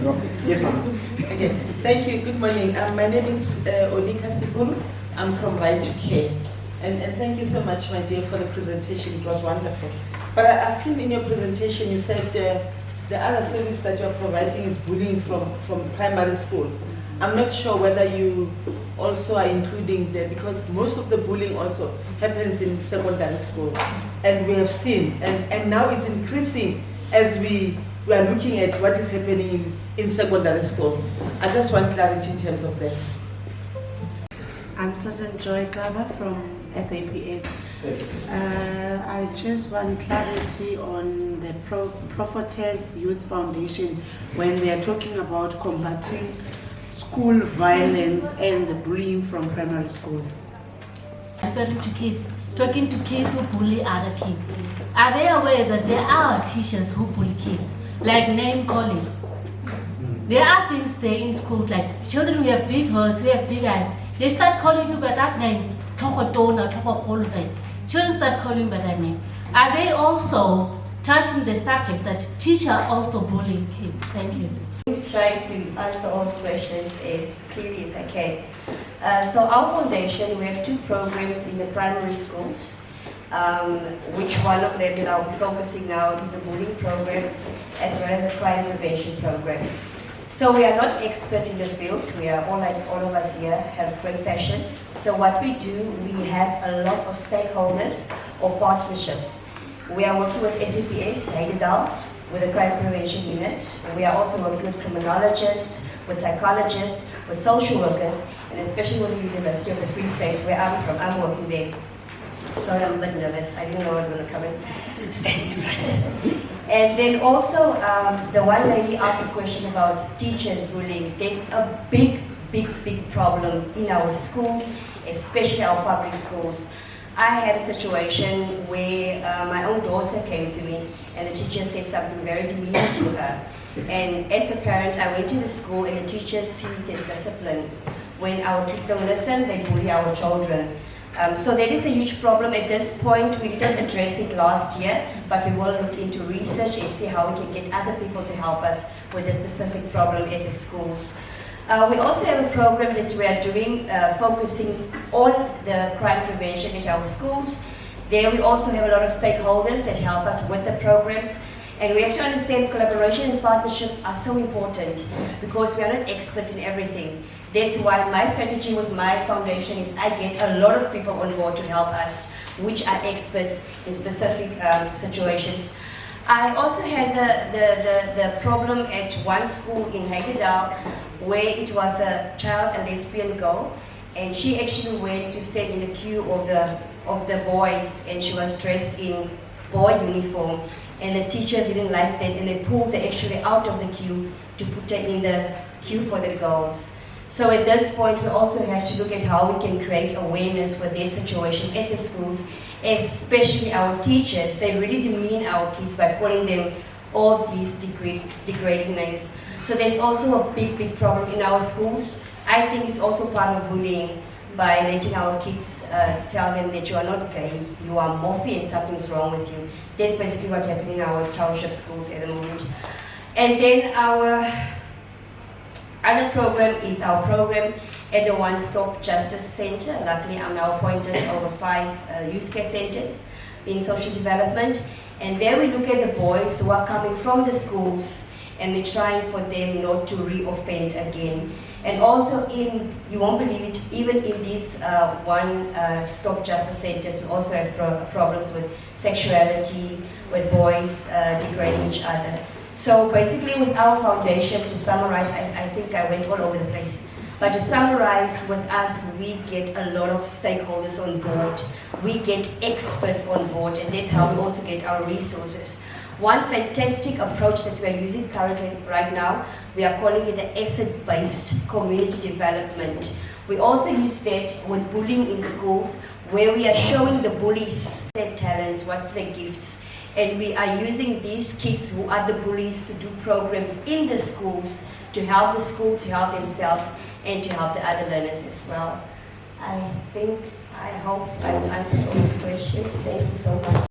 Yes, ma'am. Okay, thank you. Good morning. My name is Onika Sipulu. I'm from Right to Care. And thank you so much, my dear, for the presentation. It was wonderful. But I've seen in your presentation you said the other service that you're providing is bullying from primary school. I'm not sure whether you also are including there, because most of the bullying also happens in secondary school. And we have seen, and now it's increasing as we are looking at what is happening in secondary schools. I just want clarity in terms of that. I'm Sergeant Joy Klaba from SAPS. I just want clarity on the Prophetess Youth Foundation when they are talking about combating school violence and the bullying from primary schools. Referring to kids, talking to kids who bully other kids. Are they aware that there are teachers who bully kids, like name calling? There are things there in schools, like children who have big hearts, who have big eyes. They start calling you by that name. Children start calling you by that name. Are they also touching the subject that teachers also bullying kids? Thank you. I'm going to try to answer all the questions as clearly as I can. So our foundation, we have two programs in the primary schools, which one of them that I'll be focusing now is the bullying program as well as the crime prevention program. So we are not experts in the field. We are all of us here have great passion. So what we do, we have a lot of stakeholders or partnerships. We are working with SAPS, Heidedal, with the crime prevention unit. We are also working with criminologists, with psychologists, with social workers, and especially with the University of the Free State, where I'm from. I'm working there. Sorry, I'm a bit nervous. I didn't know I was going to come and stand in front. And then also, the one lady asked a question about teachers bullying. That's a big problem in our schools, especially our public schools. I had a situation where my own daughter came to me and the teacher said something very demeaning to her. And as a parent, I went to the school and the teachers see it as discipline. When our kids don't listen, they bully our children. So that is a huge problem at this point. We didn't address it last year, but we will look into research and see how we can get other people to help us with the specific problem at the schools. We also have a program that we are doing focusing on the crime prevention at our schools. There we also have a lot of stakeholders that help us with the programs. And we have to understand collaboration and partnerships are so important because we are not experts in everything. That's why my strategy with my foundation is I get a lot of people on board to help us, which are experts in specific situations. I also had the problem at one school in Heidedal where it was a child, a lesbian girl, and she actually went to stand in the queue of the boys, and she was dressed in boy uniform. And the teachers didn't like that, and they pulled her actually out of the queue to put her in the queue for the girls. So at this point, we also have to look at how we can create awareness for that situation at the schools, especially our teachers. They really demean our kids by calling them all these degrading names. So there's also a big problem in our schools. I think it's also part of bullying, by letting our kids to tell them that you are not gay, you are morphy and something's wrong with you. That's basically what's happening in our township schools at the moment. And then our other program is our program at the One Stop Justice Center. Luckily, I'm now appointed over 5 youth care centers in social development. And there we look at the boys who are coming from the schools and we're trying for them not to re-offend again. And also you won't believe it, even in these One Stop Justice Centers, we also have problems with sexuality, with boys degrading each other. So basically with our foundation, to summarize, I think I went all over the place. But to summarize, with us, we get a lot of stakeholders on board. We get experts on board, and that's how we also get our resources. One fantastic approach that we are using currently right now, we are calling it the asset-based community development. We also use that with bullying in schools, where we are showing the bullies their talents, what's their gifts, and we are using these kids who are the bullies to do programs in the schools to help the school, to help themselves, and to help the other learners as well. I hope I answered all the questions. Thank you so much.